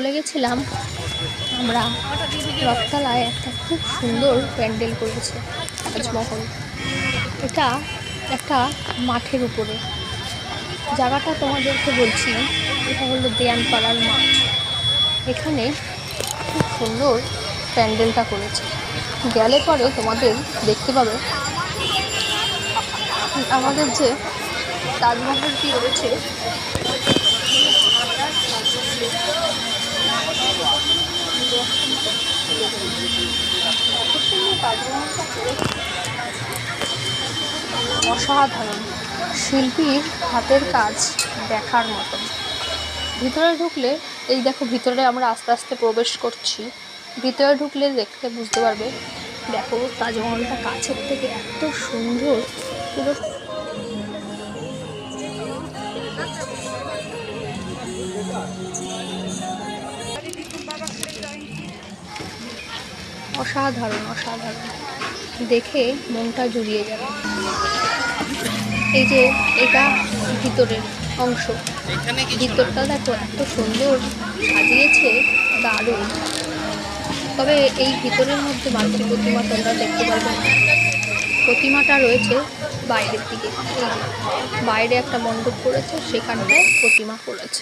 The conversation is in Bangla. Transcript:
চলে গেছিলাম আমরা রথতলায়। একটা খুব সুন্দর প্যান্ডেল করেছে তাজমহল। এটা একটা মাঠের উপরে জায়গাটা তোমাদেরকে বলছি। এটা হলো দেয়ানপাড়ার মাঠ। এখানে খুব সুন্দর প্যান্ডেলটা করেছে। গেলে পরে তোমাদের দেখতে পাবে আমাদের যে তাজমহলটি রয়েছে অসাধারণ, শিল্পীর হাতের কাজ দেখার মতো। ভিতরে ঢুকলে এই দেখো, ভিতরে আমরা আস্তে আস্তে প্রবেশ করছি। ভিতরে ঢুকলে দেখতে বুঝতে পারবে। দেখো তাজমহলটা কাছের থেকে এত সুন্দর, পুরো অসাধারণ অসাধারণ, দেখে মনটা জুড়িয়ে যাবে। এই যে এটা ভিতরের অংশ, ভিতরটা দেখো এত সুন্দর সাজিয়েছে, দারুণ। তবে এই ভিতরের মধ্যে মাতৃ প্রতিমা তোমরা দেখতে পারবে না। প্রতিমাটা রয়েছে বাইরের দিকে। বাইরে একটা মণ্ডপ করেছে, সেখানটায় প্রতিমা করেছে।